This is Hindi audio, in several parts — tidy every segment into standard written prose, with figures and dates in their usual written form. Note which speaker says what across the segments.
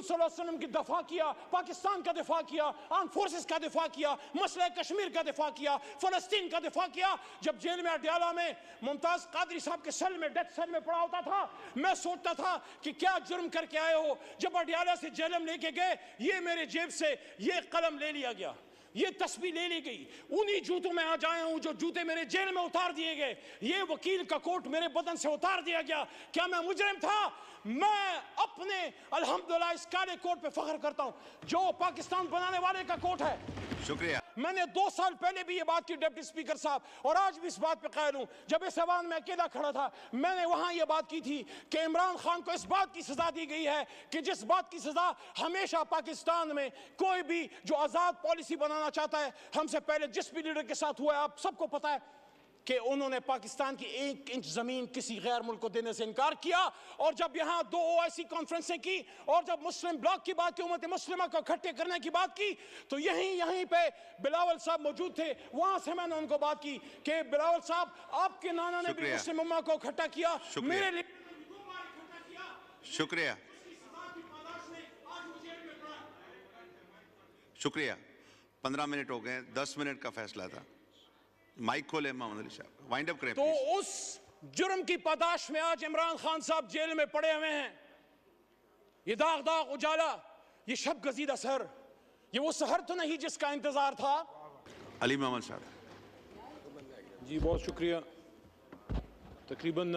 Speaker 1: सल्लल्लाहु अलैहि वसल्लम की दफा किया, पाकिस्तान का दिफा किया, आर्म फोर्सेस का दिफा किया, मसला कश्मीर का दिफा किया, फलस्तीन का दिफा किया। जब जेल में अडयाला में मुमताज कादरी साहब के सेल में, डेथ सेल में पड़ा होता था, मैं सोचता था कि क्या जुर्म करके आए हो। जब अडयाला से जेल में लेके गए, ये मेरे जेब से ये कलम ले लिया गया, ये तस्वीर ले ली गई, उन्हीं जूतों में आज आया हूं जो जूते मेरे जेल में उतार दिए गए, ये वकील का कोट मेरे बदन से उतार दिया गया। क्या मैं मुजरिम था? मैं अपने अल्हम्दुलिल्लाह इस काले कोट पे फख्र करता हूं जो पाकिस्तान बनाने वाले का कोट है।
Speaker 2: शुक्रिया।
Speaker 1: मैंने 2 साल पहले भी ये बात की डिप्टी स्पीकर साहब, और आज भी इस बात पे कायल हूं। जब इस ऐवान में अकेला खड़ा था, मैंने वहां ये बात की थी कि इमरान खान को इस बात की सजा दी गई है कि जिस बात की सजा हमेशा पाकिस्तान में कोई भी जो आजाद पॉलिसी बनाना चाहता है, हमसे पहले जिस भी लीडर के साथ हुआ है, आप सबको पता है कि उन्होंने पाकिस्तान की 1 इंच जमीन किसी गैर मुल्क को देने से इनकार किया। और जब यहां 2 OIC कॉन्फ्रेंसें की और जब मुस्लिम ब्लॉक की बात की, उम्मत मुस्लिमा को इकट्ठे करने की बात की, तो यहीं पे बिलावल साहब मौजूद थे। वहां से मैंने उनको बात की कि बिलावल साहब, आपके नाना ने भी मुस्लिम उम्मा को इकट्ठा किया, मेरे लिए 2 बार इकट्ठा किया।
Speaker 2: शुक्रिया, शुक्रिया। 15 मिनट हो गए, 10 मिनट का फैसला था। माइक खोले मोहम्मद अली साहब, वाइंड अप करें।
Speaker 1: तो उस जुर्म की पादाश में आज इमरान खान साहब जेल में पड़े हुए हैं। ये दाग दाग उजाला, ये शब गजीदा सहर, ये वो सहर तो नहीं जिसका इंतजार था।
Speaker 2: अली मोहम्मद साहब।
Speaker 1: जी बहुत शुक्रिया। तकरीबन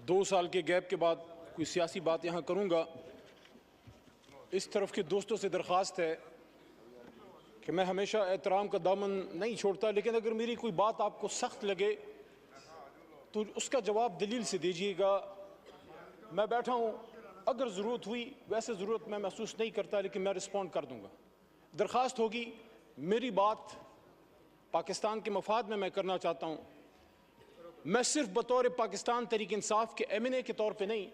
Speaker 1: 2 साल के गैप के बाद कोई सियासी बात यहाँ करूँगा। इस तरफ के दोस्तों से दरख्वास्त है कि मैं हमेशा एहतराम का दामन नहीं छोड़ता, लेकिन अगर मेरी कोई बात आपको सख्त लगे तो उसका जवाब दलील से दीजिएगा। मैं बैठा हूँ, अगर ज़रूरत हुई, वैसे ज़रूरत मैं महसूस नहीं करता, लेकिन मैं रिस्पॉन्ड कर दूँगा। दरख्वास्त होगी, मेरी बात पाकिस्तान के मफाद में मैं करना चाहता हूँ। मैं सिर्फ बतौर पाकिस्तान तहरीक इंसाफ के MNA के तौर पे नहीं,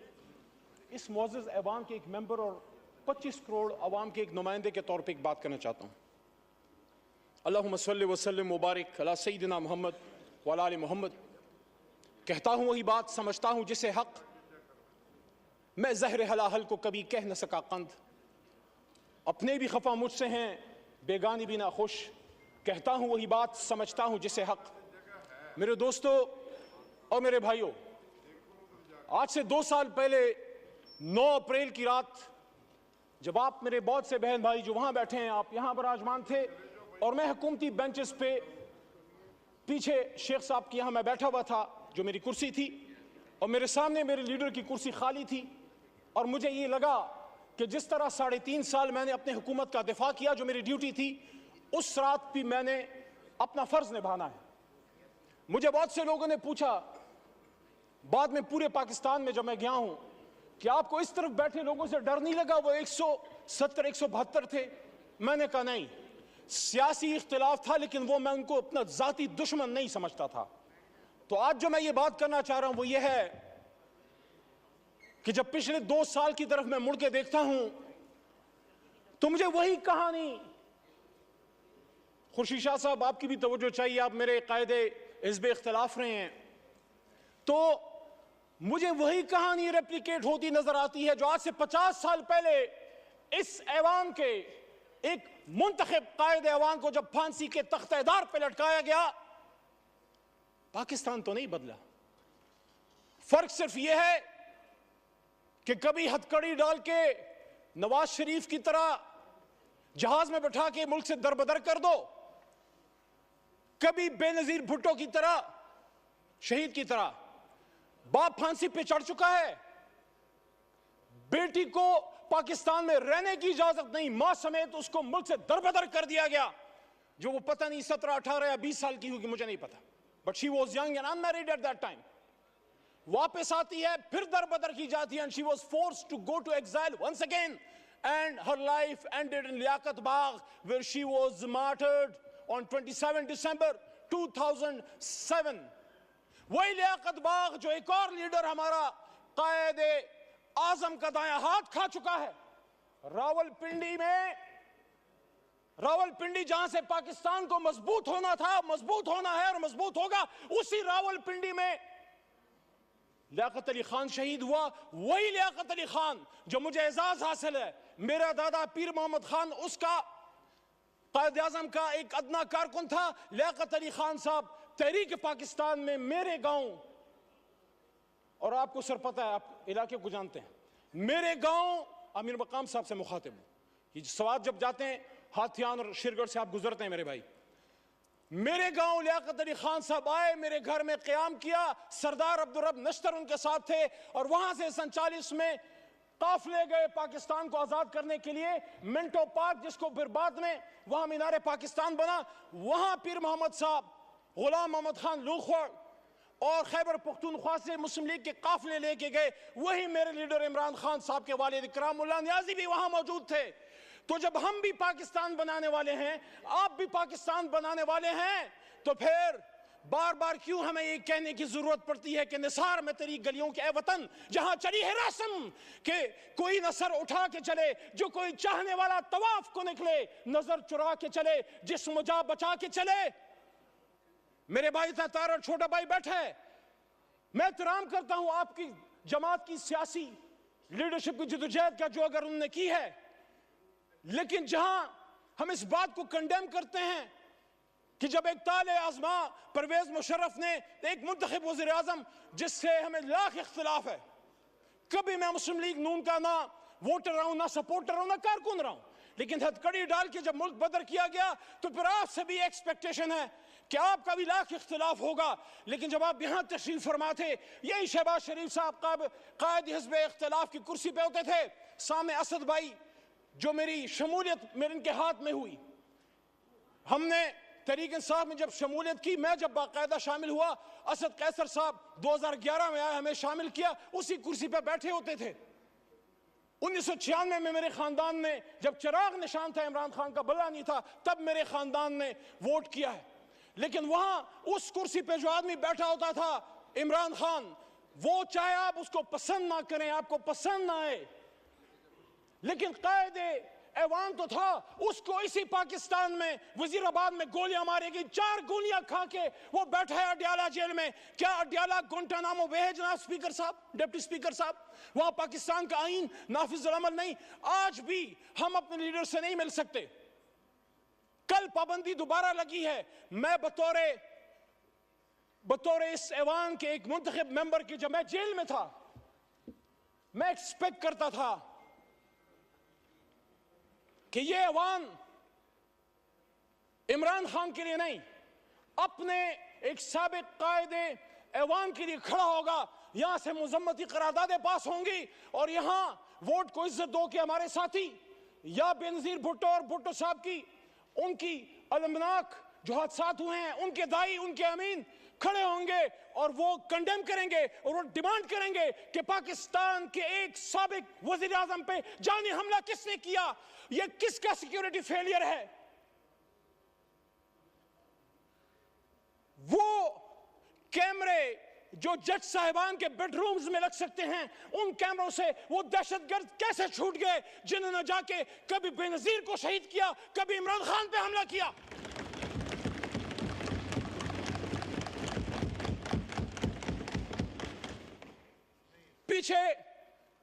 Speaker 1: इस मुअज़्ज़ज़ ऐवान के एक मेंबर और 25 करोड़ आवाम के एक नुमाइंदे के तौर पे एक बात करना चाहता हूँ। अल्लाहुम्मा सल्लि व सल्लिम मुबारक अला सय्यिदिना मोहम्मद व अला आलि मोहम्मद। कहता हूँ वही बात, समझता हूँ जिसे हक, मैं ज़हर हलाहल को कभी कह न सका कंद। अपने भी खफा मुझसे हैं, बेगानी भी ना खुश। कहता हूँ वही बात, समझता हूँ जिसे हक। मेरे दोस्तों और मेरे भाइयों, आज से 2 साल पहले 9 अप्रैल की रात, जब आप मेरे बहुत से बहन भाई जो वहां बैठे हैं, आप यहां बराजमान थे और मैं हुकूमती बेंचेस पे पीछे शेख साहब की यहां मैं बैठा हुआ था, जो मेरी कुर्सी थी, और मेरे सामने मेरे लीडर की कुर्सी खाली थी। और मुझे ये लगा कि जिस तरह 3.5 साल मैंने अपने हुकूमत का दिफा किया, जो मेरी ड्यूटी थी, उस रात भी मैंने अपना फर्ज निभाना है। मुझे बहुत से लोगों ने पूछा बाद में, पूरे पाकिस्तान में जब मैं गया हूं, कि आपको इस तरफ बैठे लोगों से डर नहीं लगा? वो 170-172 थे। मैंने कहा नहीं, सियासी इख्तिलाफ था, लेकिन वो मैं उनको अपना जाती दुश्मन नहीं समझता था। तो आज जो मैं ये बात करना चाह रहा हूं वो ये है कि जब पिछले 2 साल की तरफ मैं मुड़ के देखता हूं तो मुझे वही कहानी, खुर्शीद शाह साहब आपकी भी तवज्जो चाहिए, आप मेरे कायदे हिज़्ब इख्तिलाफ रहे हैं, तो मुझे वही कहानी रेप्लिकेट होती नजर आती है जो आज से 50 साल पहले इस ऐवान के एक मुंतखब कायद ऐवान को जब फांसी के तख्तेदार पे लटकाया गया। पाकिस्तान तो नहीं बदला, फर्क सिर्फ यह है कि कभी हथकड़ी डाल के नवाज शरीफ की तरह जहाज में बैठा के मुल्क से दरबदर कर दो, कभी बेनजीर भुट्टो की तरह, शहीद की तरह। बाप फांसी पे चढ़ चुका है, बेटी को पाकिस्तान में रहने की इजाजत नहीं, मां समेत उसको मुल्क से दरबदर कर दिया गया, जो वो पता नहीं 17, 18 या 20 साल की होगी, मुझे नहीं पता, but she was young and unmarried at that time. वापस आती है, फिर दरबदर की जाती है, and she was forced to go to exile once again, and her life ended in Liaquat Bagh, where she was martyred on 27 December 2007। वही लियाकत बाग जो एक और लीडर हमारा कायदे आजम का दायां हाथ खा चुका है। रावलपिंडी में, रावलपिंडी जहां से पाकिस्तान को मजबूत होना था, मजबूत होना है और मजबूत होगा, उसी रावलपिंडी में लियाकत अली खान शहीद हुआ, वही लियाकत अली खान जो मुझे एजाज हासिल है, मेरा दादा पीर मोहम्मद खान उसका कायद आज़म का एक अदना कारकुन था। लियाकत अली खान साहब तहरीक पाकिस्तान में मेरे गांव, और आपको सर पता है, आप इलाके को जानते हैं, मेरे गांव अमीर मकाम साहब से मुखातिब हूं। ये सवात जब जाते हैं हाथियान और शिरगढ़ से आप गुजरते हैं मेरे भाई, मेरे गांव लियाकत अली खान साहब आए, मेरे घर में क़याम किया, सरदार अब्दुल रब नश्तर उनके साथ थे, और वहां से 47 में काफिले गए पाकिस्तान को आजाद करने के लिए। मिंटो पार्क, जिसको फिर बाद में वहां मीनारे पाकिस्तान बना, वहां पीर मोहम्मद साहब, गुलाम मोहम्मद खान लूखोड़ और खैबर पख्तूनख्वा से मुस्लिम लीग के काफिले लेके गए। वही मेरे लीडर इमरान खान साहब के वालिद इकरामुल्लाह नियाज़ी भी वहां मौजूद थे। तो जब हम भी पाकिस्तान बनाने वाले हैं, आप भी पाकिस्तान बनाने वाले हैं, तो फिर बार बार क्यों हमें ये कहने की जरूरत पड़ती है कि निसार में तेरी गलियों के ए वतन जहां चली है रस्म के कोई नसर उठा के चले, जो कोई चाहने वाला तवाफ को निकले, नजर चुरा के चले, जिस्म जा बचा के चले। मेरे भाई तार और छोटा भाई बैठा है, मैं एहतराम करता हूं आपकी जमात की सियासी लीडरशिप की जदोजहद का जो अगर उन्होंने की है, लेकिन जहां हम इस बात को कंडेम करते हैं कि जब एक ताले आजमा परवेज मुशर्रफ ने एक मुंतखब वज़ीर आज़म जिससे हमें लाख इख्तिलाफ है, कभी मैं मुस्लिम लीग नून का ना वोटर रहा हूं, ना सपोर्टर रहा हूं, ना कारकुन रहा हूं, लेकिन हथकड़ी डाल के जब मुल्क बदर किया गया तो फिर आपसे भी एक्सपेक्टेशन है कि आपका भी लाख इख्तिलाफ होगा। लेकिन जब आप यहां तशरीफ फरमा थे, यही शहबाज शरीफ साहब कायद हिज़्ब इख्तिलाफ की कुर्सी पे होते थे, सामने असद भाई जो मेरी शमूलियत मेरे इनके हाथ में हुई, हमने तहरीक इंसाफ में जब शमूलियत की, मैं जब बाकायदा शामिल हुआ, असद कैसर साहब 2011 में आए, हमें शामिल किया, उसी कुर्सी पे बैठे होते थे। 1996 में मेरे खानदान ने, जब चिराग निशान था, इमरान खान का बल्ला नहीं था, तब मेरे खानदान ने वोट किया है। लेकिन वहां उस कुर्सी पे जो आदमी बैठा होता था, इमरान खान, वो चाहे आप उसको पसंद ना करें, आपको पसंद ना आए, लेकिन कायदे ऐवान तो था, उसको इसी पाकिस्तान में वजीराबाद में गोलियां मारेगी, 4 गोलियां खा के वो बैठा है अडयाला जेल में। क्या अडयाला गुंटानामो वे है जनाब स्पीकर साहब, डिप्टी स्पीकर साहब? वहां पाकिस्तान का आईन नाफिज अमल नहीं। आज भी हम अपने लीडर से नहीं मिल सकते। कल पाबंदी दोबारा लगी है। मैं बतौर इस ऐवान के एक मुंतखब मेंबर की, जब मैं जेल में था, मैं एक्सपेक्ट करता था कि ये ऐवान इमरान खान के लिए नहीं, अपने एक साबिक कायदे ऐवान के लिए खड़ा होगा। यहां से मुजम्मती करारदादें पास होंगी और यहां वोट को इज्जत दो कि हमारे साथी या बेनजीर भुट्टो और भुट्टो साहब की उनकी अलमनाक जो हादसात हुए हैं, उनके दाई, उनके अमीन खड़े होंगे और वो कंडेम करेंगे और वो डिमांड करेंगे कि पाकिस्तान के एक साबिक वजीर आजम पे जानी हमला किसने किया, ये किसका सिक्योरिटी फेलियर है। वो कैमरे जो जज साहिबान के बेडरूम्स में लग सकते हैं, उन कैमरों से वो दहशतगर्द कैसे छूट गए जिन्होंने जाके कभी बेनजीर को शहीद किया, कभी इमरान खान पे हमला किया। पीछे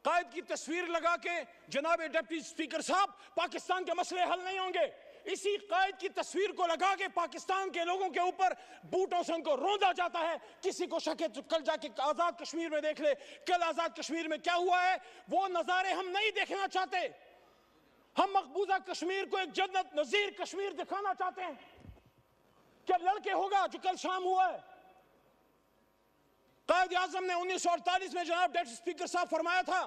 Speaker 1: कायद की तस्वीर लगा के जनाब डिप्टी स्पीकर साहब, पाकिस्तान के मसले हल नहीं होंगे। इसी कायद की तस्वीर को लगा के पाकिस्तान के लोगों के ऊपर बूटों से उनको रौंदा जाता है। किसी को शक है तो कल जाके आजाद कश्मीर में देख ले, कल आजाद कश्मीर में क्या हुआ है। वो नजारे हम नहीं देखना चाहते। हम मकबूजा कश्मीर को एक जन्नत नजीर कश्मीर दिखाना चाहते हैं। क्या लड़के होगा जो कल शाम हुआ है। कायद आजम ने 1948 में जनाब डिप्टी स्पीकर साहब फरमाया था,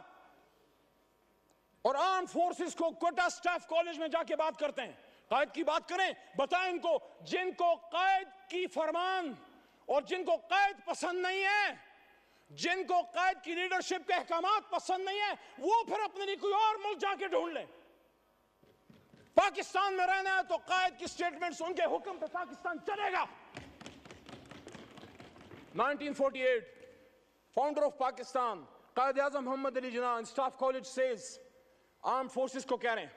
Speaker 1: और आर्म फोर्सेस को कोटा स्टाफ कॉलेज में जाके बात करते हैं, कायद की बात करें, बताएं इनको, जिनको कायद की फरमान और जिनको कायद पसंद नहीं है, जिनको कायद की लीडरशिप के अहकामात पसंद नहीं है, वो फिर अपने लिए कोई और मुल्क जाके ढूंढ लें। पाकिस्तान में रहना है तो कायद की स्टेटमेंट्स, उनके हुक्म पे पाकिस्तान चलेगा। 1948, founder of Pakistan Quaid Azam Mohammad Ali Jinnah staff college says, arm forces को कह रहे हैं,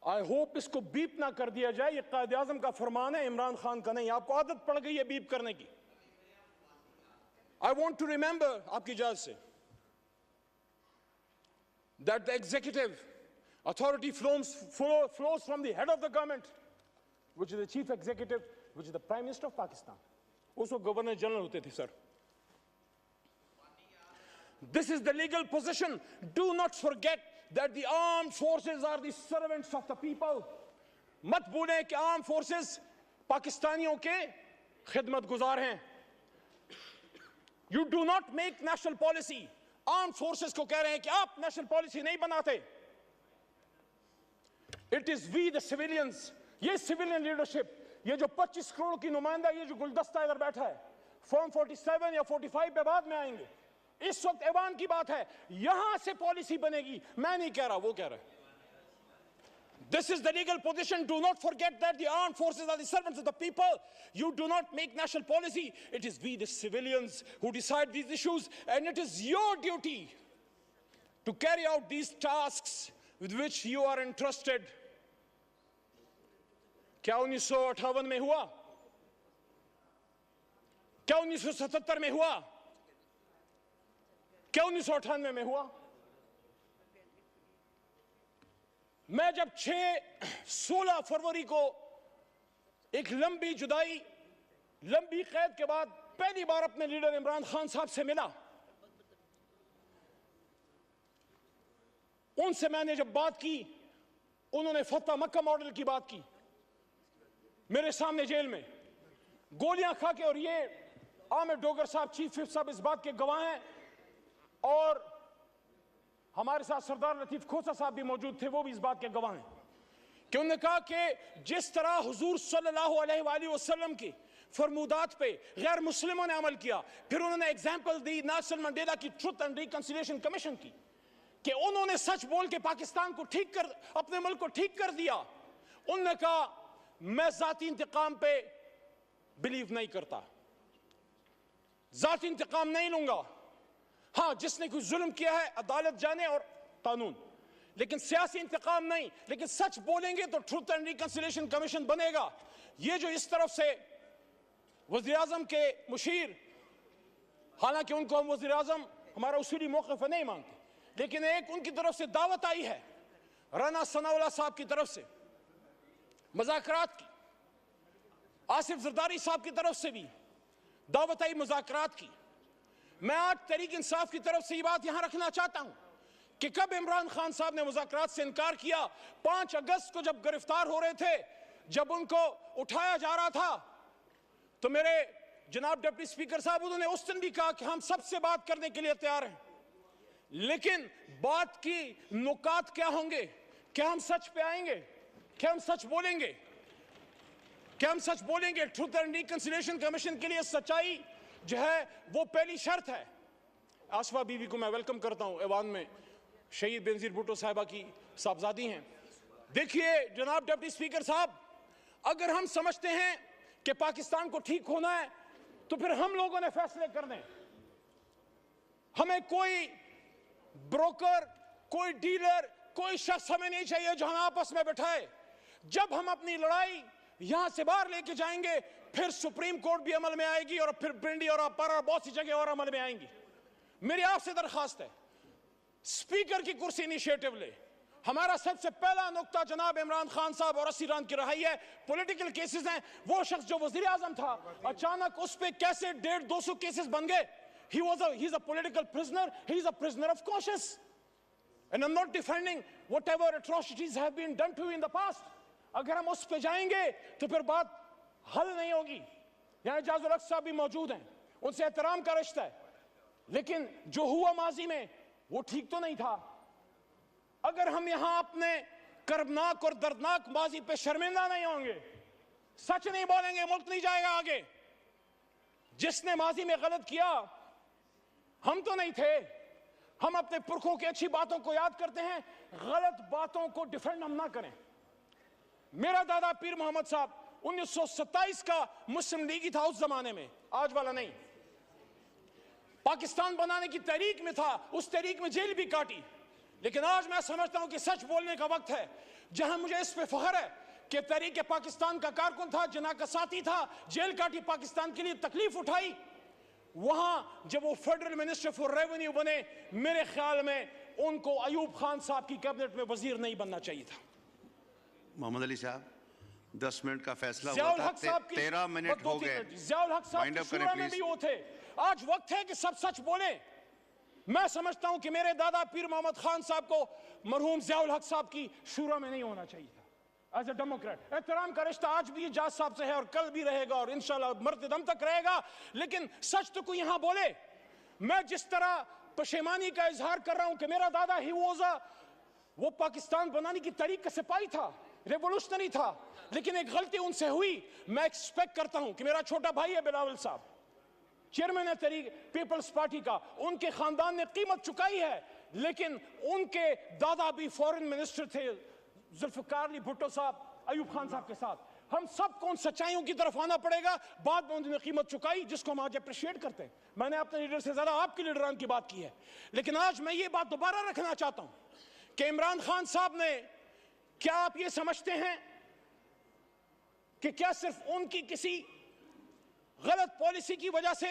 Speaker 1: आई होप इसको बीप ना कर दिया जाए, ये कायद आज़म का फरमान है, इमरान खान का नहीं। आपको आदत पड़ गई है बीप करने की। I want to remember, आपकी इजाज़त से, that the executive authority flows from the head of the government, which is the chief executive, which is the Prime Minister of Pakistan. Also Governor General होते थे sir. This is the legal position. Do not forget that the armed forces are the servants of the people. मत भूलें कि armed forces पाकिस्तानियों के खिदमत गुजार हैं. You do not make national policy. Armed forces को कह रहे हैं कि आप national policy नहीं बनाते. It is we the civilians. ये civilian leadership, ये जो 25 करोड़ की नुमाइंदा, ये जो गुलदस्ता इधर बैठा है, फॉर्म 47 या 45 पे बाद में आएंगे. इस वक्त ऐवान की बात है, यहां से पॉलिसी बनेगी. मैं नहीं कह रहा, वो कह रहा है. This is the legal position. Do not forget that the armed forces are the servants of the people. You do not make national policy. It is we, the civilians, who decide these issues, and it is your duty to carry out these tasks with which you are entrusted. क्या 1958 में हुआ? क्या 1977 में हुआ? क्या 1998 में हुआ? मैं जब 16 फरवरी को एक लंबी जुदाई, लंबी कैद के बाद पहली बार अपने लीडर इमरान खान साहब से मिला, उनसे मैंने जब बात की, उन्होंने फतह मक्का मॉडल की बात की मेरे सामने जेल में, गोलियां खा के. और ये आमिर डोगर साहब, चीफ विप साहब इस बात के गवाह हैं, और हमारे साथ सरदार लतीफ खोसा साहब भी मौजूद थे, वो भी इस बात के गवाह हैं कि उन्होंने कहा कि जिस तरह हुजूर सल्लल्लाहु अलैहि वसल्लम की फरमूदात पे गैर मुस्लिमों ने अमल किया, फिर उन्होंने एग्जाम्पल दी नेल्सन मंडेला की ट्रुथ एंड रिकंसिलिएशन कमीशन की, कि उन्होंने सच बोल के पाकिस्तान को ठीक कर, अपने मुल्क को ठीक कर दिया. उन्होंने कहा मैं जाती इंतकाम पे बिलीव नहीं करता, जाती इंतकाम नहीं लूंगा. हाँ, जिसने कोई जुल्म किया है अदालत जाने और कानून, लेकिन सियासी इंतकाम नहीं. लेकिन सच बोलेंगे तो ट्रुथ एंड रिकंसिलिएशन कमीशन बनेगा. ये जो इस तरफ से वज़ीर आज़म के मुशीर, हालांकि उनको हम वज़ीर आज़म हमारा उसूली मौक़िफ़ नहीं मानते, लेकिन एक उनकी तरफ से दावत आई है, राना सनाउल्लाह साहब की तरफ से मुज़ाकरात की, आसिफ जरदारी साहब की तरफ से भी दावत आई मुज़ाकरात की. मैं आज तहरीक इंसाफ की तरफ से ये बात यहां रखना चाहता हूं कि कब इमरान खान साहब ने मुज़ाकरात से इनकार किया? 5 अगस्त को जब गिरफ्तार हो रहे थे, जब उनको उठाया जा रहा था, तो मेरे जनाब डिप्टी स्पीकर साहब, उन्होंने उस दिन भी कहा कि हम सबसे बात करने के लिए तैयार हैं, लेकिन बात की नुकात क्या होंगे? क्या हम सच पे आएंगे? क्या हम सच बोलेंगे? क्या हम सच बोलेंगे? ट्रुथ एंड रिकंसिलिएशन कमीशन के लिए सच्चाई जो है वो पहली शर्त है. आसफा बीवी को मैं वेलकम करता हूं. ऐवान में शहीद बेनजीर भुट्टो साहिबा की साहबजादी हैं. देखिए जनाब डिप्टी स्पीकर साहब, अगर हम समझते हैं कि पाकिस्तान को ठीक होना है, तो फिर हम लोगों ने फैसले करने. हमें कोई ब्रोकर, कोई डीलर, कोई शख्स हमें नहीं चाहिए जो हम आपस में बैठाए. जब हम अपनी लड़ाई यहां से बाहर लेके जाएंगे, फिर सुप्रीम कोर्ट भी अमल में आएगी, और फिर पिंडी और अपर और बहुत सी जगह और अमल में आएंगी. मेरी आपसे दरखास्त है, स्पीकर की कुर्सी इनिशिएटिव ले. हमारा सबसे पहला नुक्ता जनाब इमरान खान साहब और असीरान की रहाई है. पॉलिटिकल केसेस हैं. वो शख्स जो वजीर आजम था, अचानक उस पे कैसे 150-200 केसेस बन गए? He's a political prisoner. He's a prisoner of conscience. And I'm not defending whatever atrocities have been done to you in the past. अगर हम उस पे जाएंगे तो फिर बात हल नहीं होगी. यहाँ इजाजुल हक साहब भी मौजूद हैं, उनसे एहतराम का रिश्ता है, लेकिन जो हुआ माजी में वो ठीक तो नहीं था. अगर हम यहाँ अपने कर्बनाक और दर्दनाक माजी पे शर्मिंदा नहीं होंगे, सच नहीं बोलेंगे, मुल्क नहीं जाएगा आगे. जिसने माजी में गलत किया, हम तो नहीं थे. हम अपने पुरखों की अच्छी बातों को याद करते हैं, गलत बातों को डिफेंड हम ना करें. मेरा दादा पीर मोहम्मद साहब 1927 का मुस्लिम लीगी था उस जमाने में, आज वाला नहीं. पाकिस्तान बनाने की तहरीक में था, उस तहरीक में जेल भी काटी. लेकिन आज मैं समझता हूं कि सच बोलने का वक्त है. जहां मुझे इस पे फख्र है कि तहरीक पाकिस्तान का कारकुन था, जना का साथी था, जेल काटी, पाकिस्तान के लिए तकलीफ उठाई, वहां जब वो फेडरल मिनिस्टर फॉर रेवेन्यू बने, मेरे ख्याल में उनको अयूब खान साहब की कैबिनेट में वजीर नहीं बनना चाहिए था।
Speaker 2: मोहम्मद अली साहब, 10 मिनट का फैसला हुआ
Speaker 1: ज़ियाउल
Speaker 2: था,
Speaker 1: हक साहब की
Speaker 2: 13 मिनट हो गए।
Speaker 1: ज़ियाउल हक साहब
Speaker 2: Wind
Speaker 1: की
Speaker 2: up करें,
Speaker 1: शुरा में
Speaker 2: please.
Speaker 1: भी वो थे। आज वक्त है कि सब सच बोले। मैं समझता हूं कि मेरे दादा पीर मोहम्मद खान साहब को मरहूम ज़ियाउल हक साहब की शुरा में नहीं होना चाहिए था। एज ए डेमोक्रेट एहतराम का रिश्ता आज भी जाज साहब से है और कल भी रहेगा और इंशाल्लाह मरते दम तक रहेगा, लेकिन सच तो कोई यहां बोले। मैं जिस तरह पशेमानी का इजहार कर रहा हूं कि मेरा दादा ही वो पाकिस्तान बनाने की तरीक का सिपाही था, रेवोल्यूशनरी था, लेकिन एक गलती उनसे हुई। मैं एक्सपेक्ट करता हूं कि मेरा छोटा भाई है बिलावल साहब, चेयरमैन है तहरीक पीपल्स पार्टी का, उनके खानदान ने कीमत चुकाई है, लेकिन उनके दादा भी फॉरेन मिनिस्टर थे, जुल्फिकार अली भुट्टो साहब अयूब खान साहब के साथ। हम सबको उन सच्चाइयों की तरफ आना पड़ेगा। बाद में उन्होंने कीमत चुकाई जिसको हम आज अप्रिशिएट करते हैं। मैंने अपने लीडर से ज्यादा आपके लीडरान की बात की है, लेकिन आज मैं ये बात दोबारा रखना चाहता हूं कि इमरान खान साहब ने, क्या आप ये समझते हैं कि क्या सिर्फ उनकी किसी गलत पॉलिसी की वजह से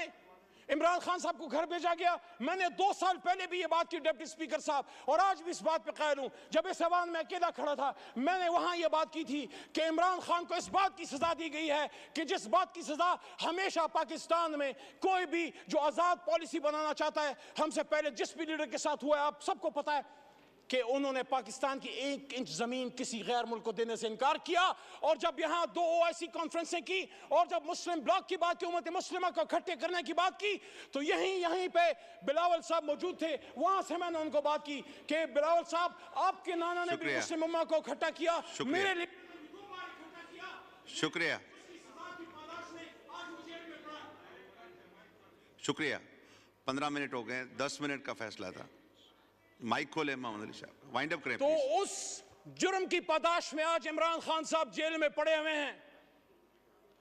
Speaker 1: इमरान खान साहब को घर भेजा गया? मैंने 2 साल पहले भी ये बात की डिप्टी स्पीकर साहब, और आज भी इस बात पे कायल हूं। जब इस ऐवान में अकेला खड़ा था, मैंने वहां ये बात की थी कि इमरान खान को इस बात की सजा दी गई है कि जिस बात की सजा हमेशा पाकिस्तान में कोई भी जो आजाद पॉलिसी बनाना चाहता है, हमसे पहले जिस भी लीडर के साथ हुआ है, आप सबको पता है कि उन्होंने पाकिस्तान की 1 इंच जमीन किसी गैर मुल्क को देने से इनकार किया। और जब यहां 2 OIC कॉन्फ्रेंसें की और जब मुस्लिम ब्लॉक की बात की, उम्मत मुस्लिमा को इकट्ठे करने की बात की, तो यहीं पे बिलावल साहब मौजूद थे। वहां से मैंने उनको बात की कि बिलावल साहब, आपके नाना ने भी मुस्लिम उम्मा को इकट्ठा किया, मेरे लिए 2 बार इकट्ठा किया।
Speaker 2: शुक्रिया, शुक्रिया। 15 मिनट हो गए, 10 मिनट का फैसला था। माइक खोले मोहम्मद अली साहब, वाइंड अप करें
Speaker 1: तो
Speaker 2: प्लीज।
Speaker 1: उस जुर्म की पादाश में आज इमरान खान साहब जेल में पड़े हुए हैं।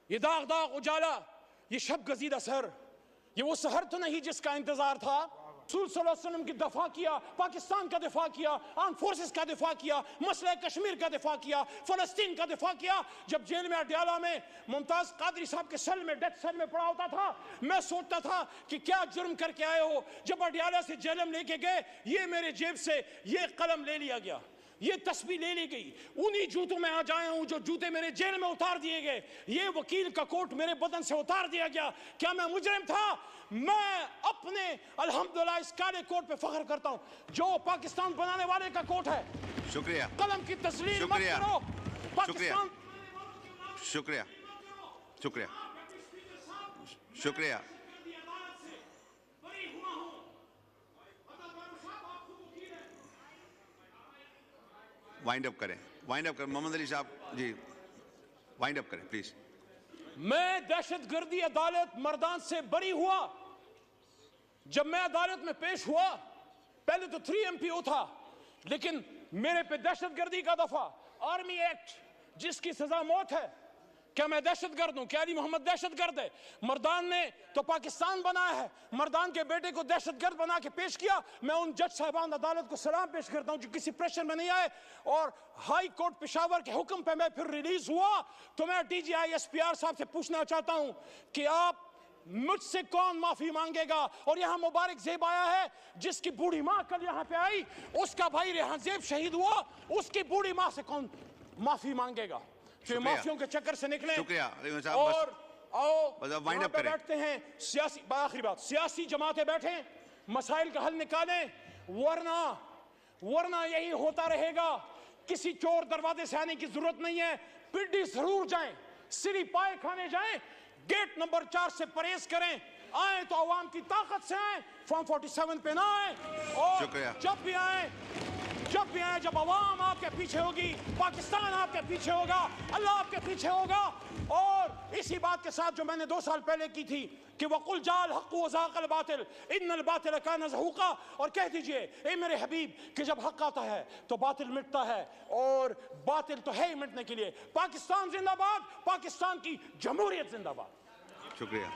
Speaker 1: ये दाग दाग उजाला, ये शब गजीदा सहर, ये वो सहर तो नहीं जिसका इंतजार था। रसूल सल्लल्लाहु अलैहि वसल्लम की दफा किया, पाकिस्तान का दिफा किया, आर्म फोर्सेस का दिफा किया, मसला कश्मीर का दिफा किया, फलस्तीन का दिफा किया। जब जेल में अडयाला में मुमताज कादरी साहब के सेल में, डेथ सेल में पड़ा होता था, मैं सोचता था कि क्या जुर्म करके आए हो। जब अडयाला से जेलम लेके गए, ये मेरे जेब से ये कलम ले लिया गया, ये तस्वीर ले ली गई। उन्हीं जूतों में आज आया हूं जो जूते मेरे जेल में उतार दिए गए। ये वकील का कोट मेरे बदन से उतार दिया गया। क्या मैं मुजरिम था? मैं अपने अल्हम्दुलिल्लाह इस काले कोट पे फख्र करता हूं जो पाकिस्तान बनाने वाले का कोट है।
Speaker 2: शुक्रिया,
Speaker 1: कलम की तस्लीम मत
Speaker 2: शुक्रिया,
Speaker 1: करो।
Speaker 2: शुक्रिया, शुक्रिया, शुक्रिया, शुक्रिया। वाइंड अप करें, वाइंड अप करें मोहम्मद अली साहब जी, वाइंड अप करें प्लीज।
Speaker 1: मैं दहशतगर्दी अदालत मर्दान से बरी हुआ। जब मैं अदालत में पेश हुआ, पहले तो 3 MPO था, लेकिन मेरे पे दहशतगर्दी का दफा, आर्मी एक्ट जिसकी सजा मौत है। क्या मैं दहशतगर्द हूं? क्या अली मोहम्मद दहशतगर्द है? मर्दान ने तो पाकिस्तान बनाया है, मर्दान के बेटे को दहशतगर्द बना के पेश किया। मैं उन जज साहिबान अदालत को सलाम पेश करता हूं जो किसी प्रेशर में नहीं आए। और हाई कोर्ट पेशावर के हुक्म पे मैं फिर रिलीज हुआ। तो मैं DGI SPR साहब से पूछना चाहता हूं कि आप मुझसे कौन माफी मांगेगा? और यहां मुबारक जेब आया है जिसकी बूढ़ी मां कल यहां पे आई, उसका भाई रेहान जेब शहीद हुआ, उसकी बूढ़ी मां से कौन माफी मांगेगा? तो माफियों के चक्कर से निकले और आओ वाइंड अप बैठते हैं। सियासी, आखिरी बात, सियासी जमातें बैठे, मसाइल का हल निकालें, वरना यही होता रहेगा। किसी चोर दरवाजे से आने की जरूरत नहीं है। पिड्डी जरूर जाएं, सिरी पाए खाने जाएं, गेट नंबर 4 से परहेज करें। आए तो अवाम की ताकत से आए, फॉर्म 47 पे ना आए। और जब भी आए, जब अवाम आपके पीछे होगी, पाकिस्तान आपके पीछे होगा, अल्लाह आपके पीछे होगा। और इसी बात के साथ जो मैंने 2 साल पहले की थी कि वकुल जाल हक़ व ज़ाक़ल बातिल इन्नल बातिल कान ज़हूक़ा, और कह दीजिए ए मेरे हबीब कि जब हक आता है तो बातिल मिटता है, और बातिल तो है ही मिटने के लिए। पाकिस्तान जिंदाबाद, पाकिस्तान की जमहूरियत जिंदाबाद।
Speaker 2: शुक्रिया।